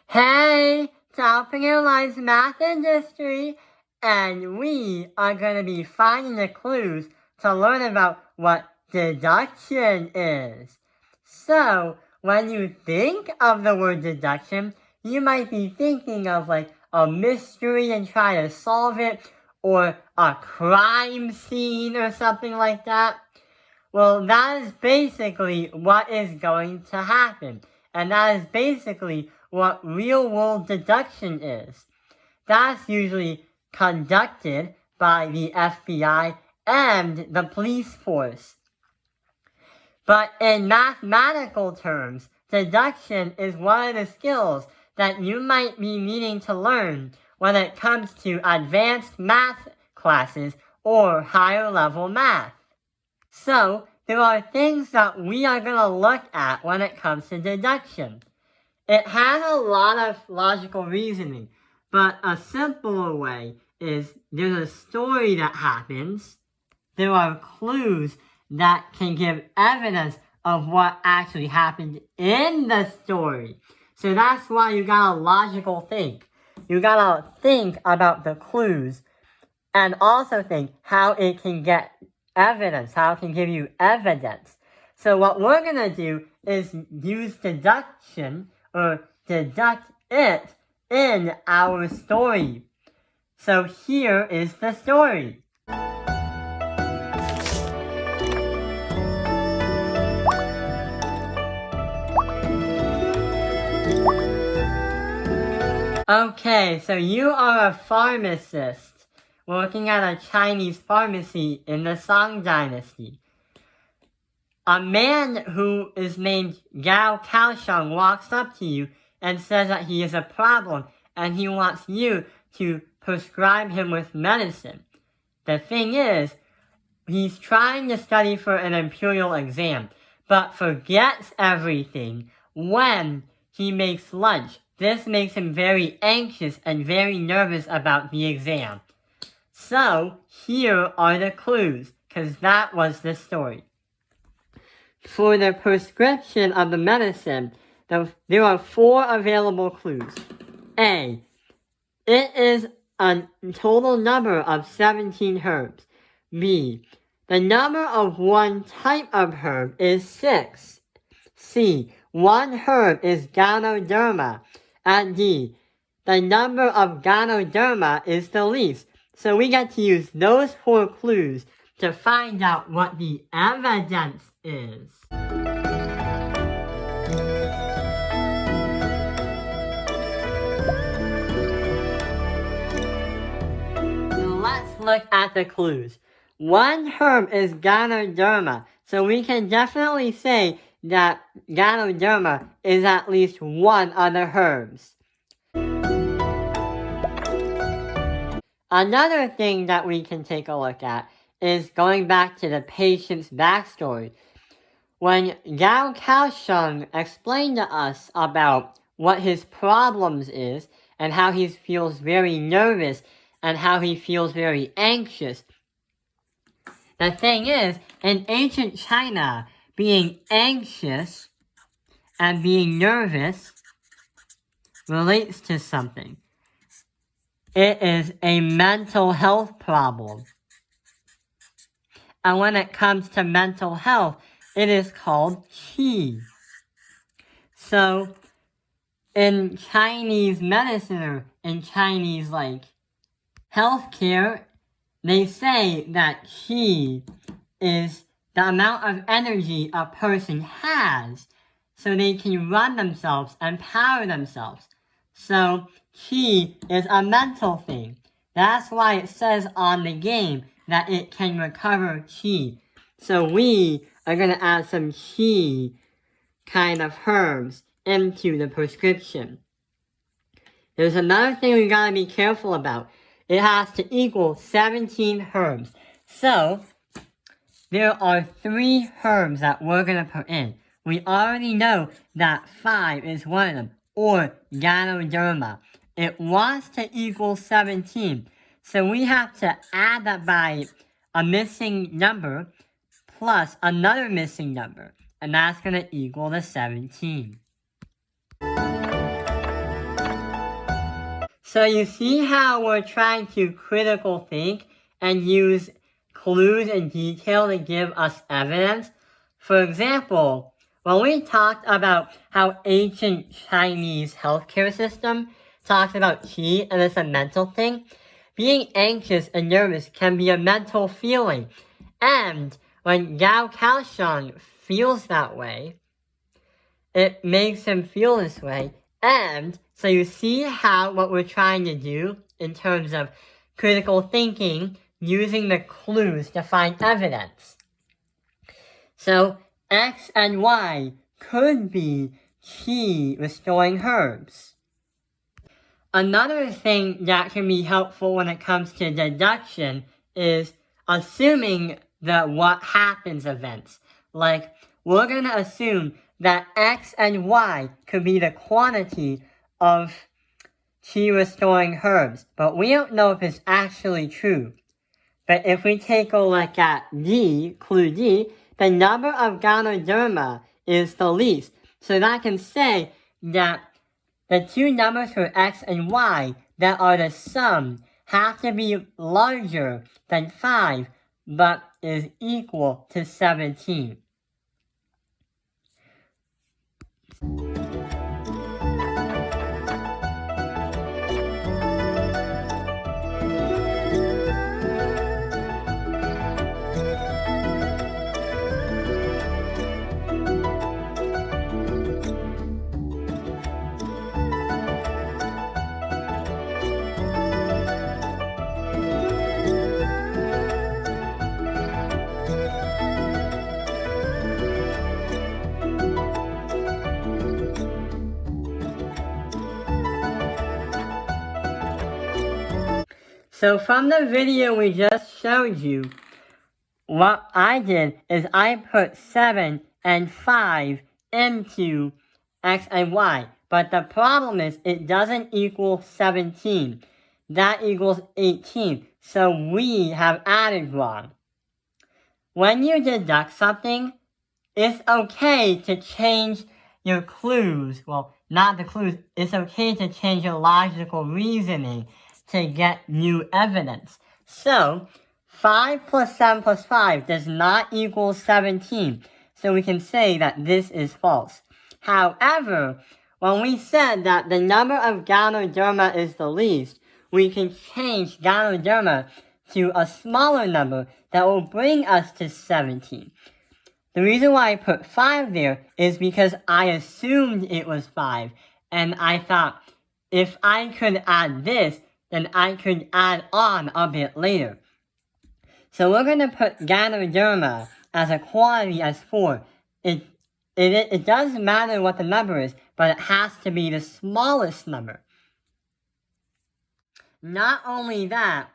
Hey, Topping Airlines Math Industry, and we are going to be finding the clues to learn about what deduction is. So, when you think of the word deduction, you might be thinking of like a mystery and try to solve it, or a crime scene or something like that. Well, that is basically what is going to happen. And that is basically what real-world deduction is. That's usually conducted by the FBI and the police force. But in mathematical terms, deduction is one of the skills that you might be needing to learn when it comes to advanced math classes or higher level math. So, there are things that we are going to look at when it comes to deduction. It has a lot of logical reasoning, but a simpler way is there's a story that happens. There are clues that can give evidence of what actually happened in the story. So that's why you gotta logical think. You gotta think about the clues and also think how it can get evidence, how it can give you evidence. So what we're gonna do is use deduction or deduct it in our story. So here is the story. Okay, so you are a pharmacist working at a Chinese pharmacy in the Song Dynasty. A man who is named Gao Kaosheng walks up to you and says that he is a problem and he wants you to prescribe him with medicine. The thing is, he's trying to study for an imperial exam, but forgets everything when he makes lunch. This makes him very anxious and very nervous about the exam. So, here are the clues, because that was the story. For the prescription of the medicine, there are 4 available clues. A. It is a total number of 17 herbs. B. The number of one type of herb is 6. C. One herb is Ganoderma. And D. The number of Ganoderma is the least. So we get to use those 4 clues to find out what the evidence is. Let's look at the clues. One herb is Ganoderma, so we can definitely say that Ganoderma is at least one of the herbs. Another thing that we can take a look at is going back to the patient's backstory. When Gao Kaosheng explained to us about what his problems is and how he feels very nervous and how he feels very anxious, the thing is, in ancient China, being anxious and being nervous relates to something. It is a mental health problem. And when it comes to mental health, it is called qi. So, in Chinese medicine or in Chinese healthcare, they say that qi is the amount of energy a person has so they can run themselves and power themselves. So qi is a mental thing. That's why it says on the game that it can recover qi. So we are going to add some qi kind of herbs into the prescription. There's another thing we gotta be careful about. It has to equal 17 herbs. So, there are 3 herbs that we're gonna put in. We already know that 5 is one of them, or Ganoderma. It wants to equal 17. So we have to add that by a missing number plus another missing number. And that's gonna equal the 17. So you see how we're trying to critical think and use clues and detail to give us evidence? For example, when we talked about how ancient Chinese healthcare system talks about qi and it's a mental thing, being anxious and nervous can be a mental feeling. And when Gao Kaoshang feels that way, it makes him feel this way. And so you see how what we're trying to do in terms of critical thinking, using the clues to find evidence. So X and Y could be qi restoring herbs. Another thing that can be helpful when it comes to deduction is assuming the what happens events. Like, we're going to assume that X and Y could be the quantity of qi restoring herbs, but we don't know if it's actually true. But if we take a look at D, clue D, the number of Ganoderma is the least. So that can say that the two numbers for X and Y that are the sum have to be larger than 5, but is equal to 17. So from the video we just showed you, what I did is I put 7 and 5 into X and Y. But the problem is it doesn't equal 17. That equals 18. So we have added wrong. When you deduct something, it's okay to change your clues. Well, not the clues. It's okay to change your logical reasoning to get new evidence. So 5 plus 7 plus 5 does not equal 17. So we can say that this is false. However, when we said that the number of Ganoderma is the least, we can change Ganoderma to a smaller number that will bring us to 17. The reason why I put 5 there is because I assumed it was 5. And I thought, if I could add this, then I could add on a bit later. So we're going to put Ganoderma as a quantity as 4. It doesn't matter what the number is, but it has to be the smallest number. Not only that,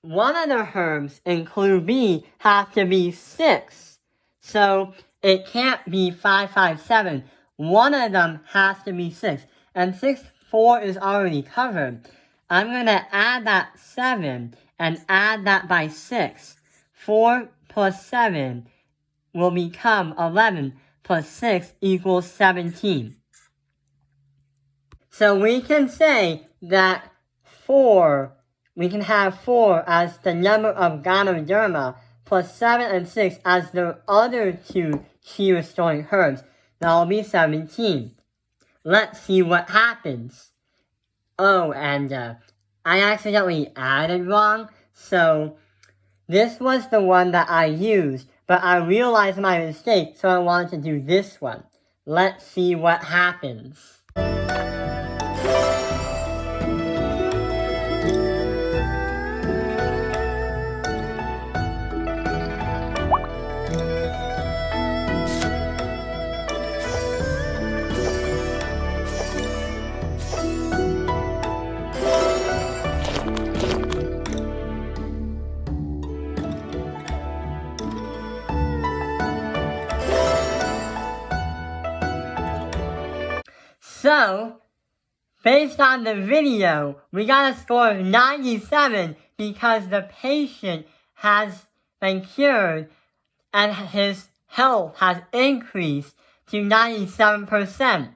one of the herbs in clue B have to be 6. So it can't be 5, 5, 7. One of them has to be 6. And 6, 4 is already covered. I'm going to add that 7 and add that by 6. 4 plus 7 will become 11 plus 6 equals 17. So we can say that we can have 4 as the number of Ganoderma plus 7 and 6 as the other two qi restoring herbs. That will be 17. Let's see what happens. Oh, and I accidentally added wrong, so this was the one that I used, but I realized my mistake, so I wanted to do this one. Let's see what happens. So, based on the video, we got a score of 97 because the patient has been cured and his health has increased to 97%.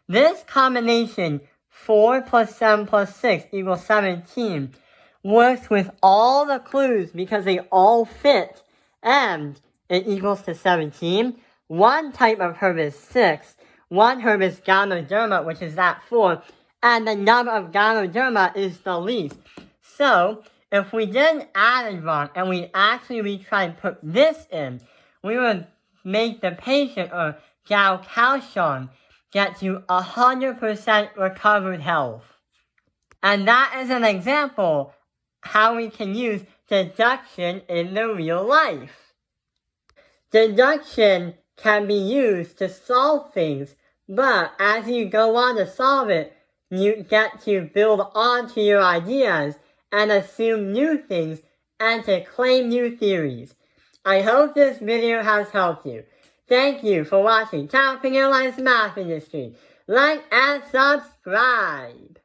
This combination 4 plus 7 plus 6 equals 17 works with all the clues because they all fit, and it equals to 17. One type of herb is 6, one herb is Ganoderma, which is that 4, and the number of Ganoderma is the least. So, if we didn't add it wrong and we actually retry and put this in, we would make the patient, or Gao Kaoshun, get to 100% recovered health. And that is an example how we can use deduction in the real life. Deduction can be used to solve things, but as you go on to solve it, you get to build onto your ideas and assume new things and to claim new theories. I hope this video has helped you. Thank you for watching Top Airlines Math Industry. Like and subscribe.